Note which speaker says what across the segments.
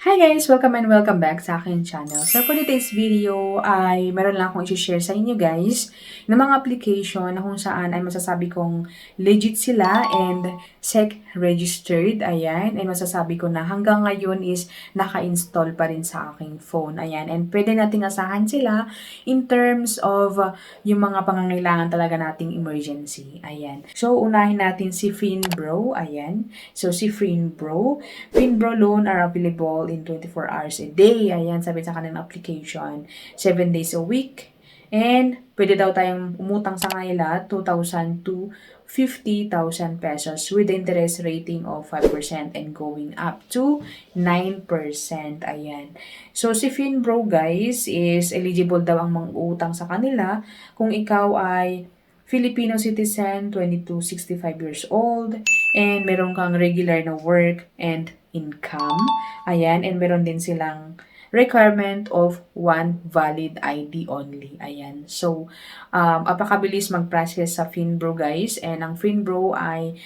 Speaker 1: Hi guys! Welcome and welcome back sa aking channel. So for today's video ay meron lang akong i-share sa inyo guys ng mga application na kung saan ay masasabi kong legit sila and SEC registered. Ayan. And masasabi ko na hanggang ngayon is naka-install pa rin sa aking phone. Ayan. And pwede nating asahan sila in terms of yung mga pangangailangan talaga nating emergency. Ayan. So unahin natin si Finbro. Ayan. So si Finbro loan are available in 24 hours a day. Ayan, sabi sa kanilang application. 7 days a week. And pwede daw tayong umutang sa kanila 2,000 to 50,000 pesos with interest rating of 5% and going up to 9%. Ayan. So si Finbro guys is eligible daw ang mang-utang sa kanila kung ikaw ay Filipino citizen, 22, 65 years old, and meron kang regular na work and income. Ayan, and meron din silang requirement of one valid ID only. Ayan. So, apakabilis mag-process sa Finbro guys. And ang Finbro ay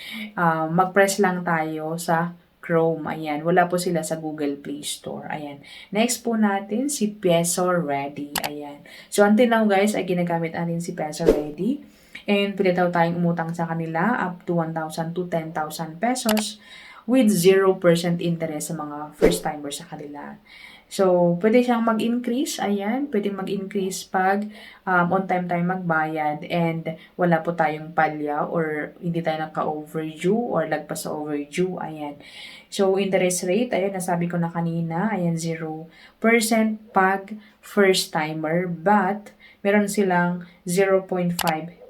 Speaker 1: mag-press lang tayo sa Chrome. Ayan. Wala po sila sa Google Play Store. Ayan. Next po natin si Peso Ready. Ayan. So, until now guys, ay ginagamit natin si Peso Ready. And pwede daw tayong umutang sa kanila up to 1,000 to 10,000 pesos with 0% interest sa mga first timer sa kanila. So, pwede siyang mag-increase. Ayan, pwede mag-increase pag on time tayo magbayad and wala po tayong palya or hindi tayo naka-overdue or lagpas sa overdue. Ayan. So, interest rate, ayan, nasabi ko na kanina, ayan, 0% pag first timer, but meron silang 0.5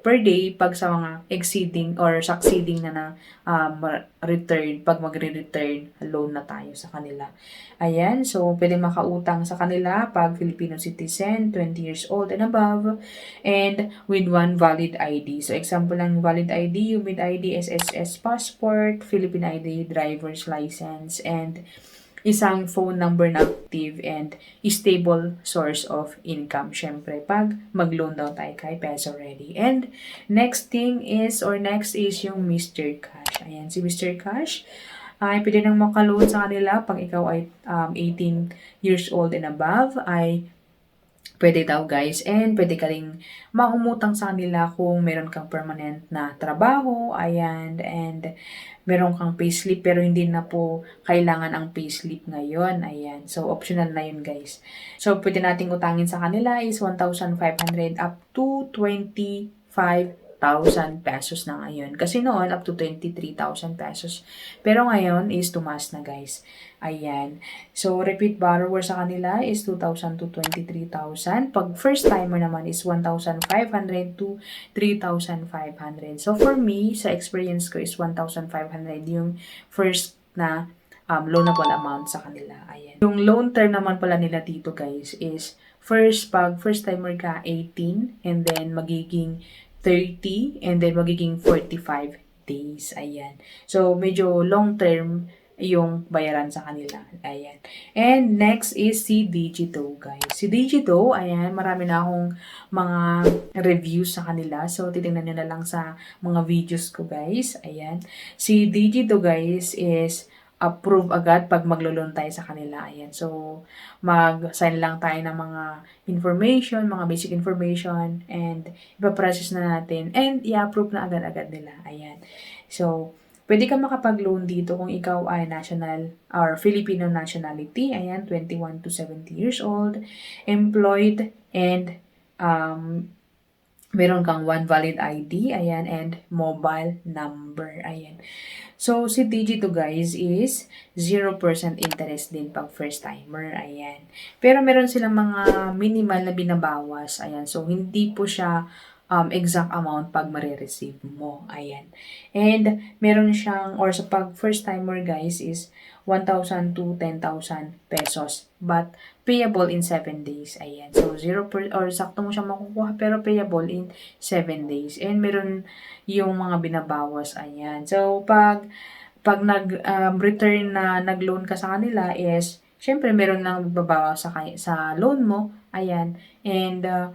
Speaker 1: per day pag sa mga exceeding or succeeding na return, pag magre-return loan na tayo sa kanila. Ayan, so pwede makautang sa kanila pag Filipino citizen, 20 years old and above, and with one valid ID. So example ng valid ID, UMID ID, SSS passport, Philippine ID, driver's license, and isang phone number na active and stable source of income. Syempre, pag mag-loan daw tayo kay Peso Ready. And next is yung Mr. Cash. Ayan, si Mr. Cash ay pwede nang makaloan sa kanila pag ikaw ay 18 years old and above ay pwede daw guys, and pwede ka ring maumutang sa kanila kung meron kang permanent na trabaho, ayan, and meron kang payslip pero hindi na po kailangan ang payslip ngayon, ayan. So, optional na yun guys. So, pwede nating utangin sa kanila is 1,500 up to 25,000 pesos na ngayon. Kasi noon, up to 23,000 pesos. Pero ngayon is tumaas na guys. Ayan. So, repeat borrower sa kanila is 2,000 to 23,000. Pag first timer naman is 1,500 to 3,500. So, for me, sa experience ko is 1,500 yung first na loanable amount sa kanila. Ayan. Yung loan term naman pala nila dito guys is pag first timer ka 18 and then magiging 30 and then magiging 45 days. Ayan. So, medyo long term yung bayaran sa kanila. Ayan. And next is si Digito, guys. Si Digito, ayan, marami na akong mga reviews sa kanila. So, titingnan nyo na lang sa mga videos ko, guys. Ayan. Si Digito, guys, is approve agad pag maglo-loan tayo sa kanila. Ayan. So, mag-sign lang tayo ng mga information, mga basic information, and ipaprocess na natin, and i-approve na agad-agad nila. Ayan. So, pwede ka makapag-loan dito kung ikaw ay national or Filipino nationality, ayan, 21 to 70 years old, employed, and meron kang one valid ID, ayan, and mobile number, ayan. So, si Digito guys is 0% interest din pag first timer, ayan. Pero meron silang mga minimal na binabawas, ayan. So, hindi po siya exact amount pag marireceive mo. Ayan. And meron siyang, or sa pag first timer guys is 1,000 to 10,000 pesos. But payable in 7 days. Ayan. So, or sakto mo siyang makukuha pero payable in 7 days. And meron yung mga binabawas. Ayan. So, pag nag-return na nag-loan ka sa kanila is, syempre meron lang magbabawas sa loan mo. Ayan. And,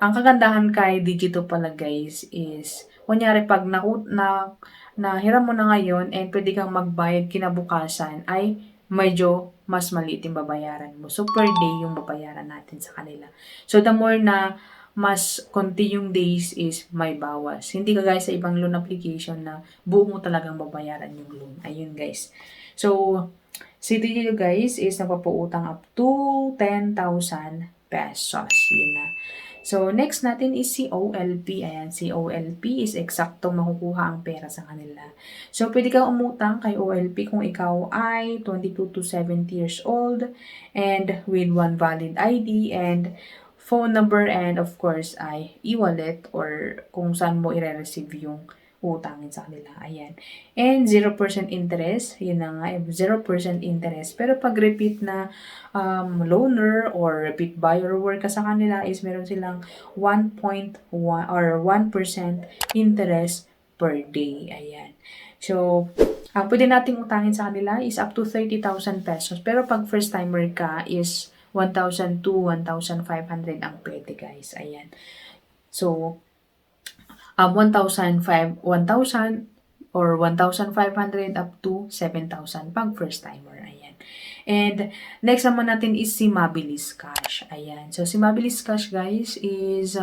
Speaker 1: ang kagandahan kay Digito pala guys is, kunyari pag nahiram mo na ngayon and pwede kang magbayad kinabukasan ay medyo mas maliit yung babayaran mo. So, per day yung babayaran natin sa kanila. So, the more na mas konti yung days is may bawas. Hindi ka guys sa ibang loan application na buo mo talagang babayaran yung loan. Ayun guys. So, City guys is nagpapautang up to 10,000 pesos. Yun na. So, next natin is si OLP. Ayan, si OLP is eksaktong makukuha ang pera sa kanila. So, pwede kang umutang kay OLP kung ikaw ay 22 to 70 years old and with one valid ID and phone number and of course ay e-wallet or kung saan mo i-receive yung utangin sa kanila. Ayan. And 0% interest. Yun na nga, 0% interest. Pero pag repeat na loaner or repeat buyer work ka sa kanila is meron silang 1.1 or 1% interest per day. Ayan. So, ang pwede nating utangin sa kanila is up to 30,000 pesos. Pero pag first timer ka is 1,000 to 1,500 ang pwede guys. Ayan. So, 1,000 or 1,500 up to 7,000 pag first timer. Ayan. And next naman natin is si Mabilis Cash. Ayan. So si Mabilis Cash guys is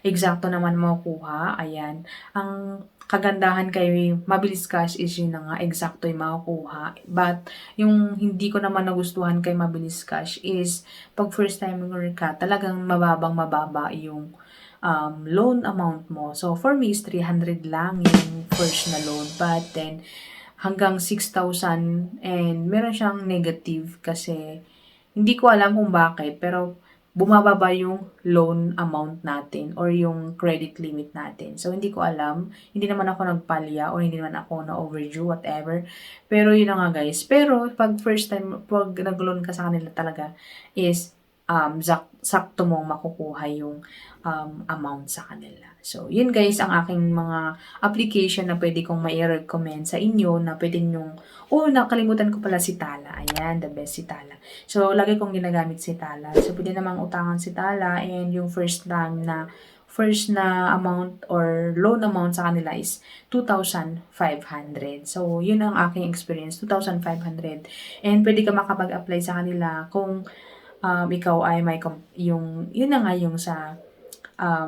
Speaker 1: eksakto naman makukuha. Ayan. Ang kagandahan kay Mabilis Cash is yun na nga, eksakto yung makukuha. But yung hindi ko naman nagustuhan kay Mabilis Cash is pag first timer ka, talagang mababa yung loan amount mo. So, for me is 300 lang yung first na loan. But then, hanggang 6,000 and meron siyang negative kasi hindi ko alam kung bakit. Pero, bumababa yung loan amount natin or yung credit limit natin. So, hindi ko alam. Hindi naman ako nagpalya or hindi naman ako na overdue, whatever. Pero, yun na nga guys. Pero, pag first time, pag nag-loan ka sa kanila talaga is sakto mong makukuha yung amount sa kanila. So, yun guys, ang aking mga application na pwede kong mai-recommend sa inyo na pwede nyong, nakalimutan ko pala si Tala. Ayan, the best si Tala. So, lagi kong ginagamit si Tala. So, pwede namang utangan si Tala and yung first na amount or loan amount sa kanila is 2,500. So, yun ang aking experience, 2,500. And pwede ka makapag-apply sa kanila kung ikaw ay may yun na nga yung sa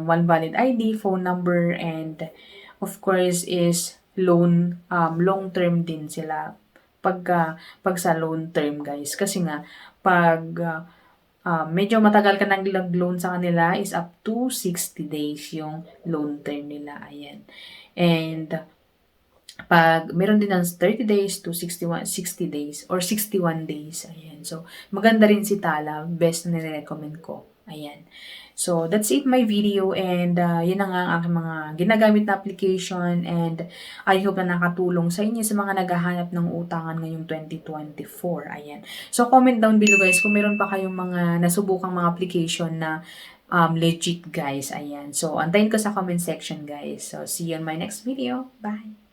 Speaker 1: one valid ID, phone number, and of course is loan, long term din sila pag sa loan term guys. Kasi nga, pag medyo matagal ka nag-loan sa kanila is up to 60 days yung loan term nila. Ayan. And pag meron din ng 30 days to 60 days or 61 days. Ayan. So, maganda rin si Tala. Best na nire-recommend ko. Ayan. So, that's it my video and yun na nga ang aking mga ginagamit na application and I hope na nakatulong sa inyo sa mga naghahanap ng utangan ngayong 2024. Ayan. So, comment down below guys kung meron pa kayong mga nasubukang mga application na legit guys. Ayan. So, antayin ko sa comment section guys. So, see you on my next video. Bye!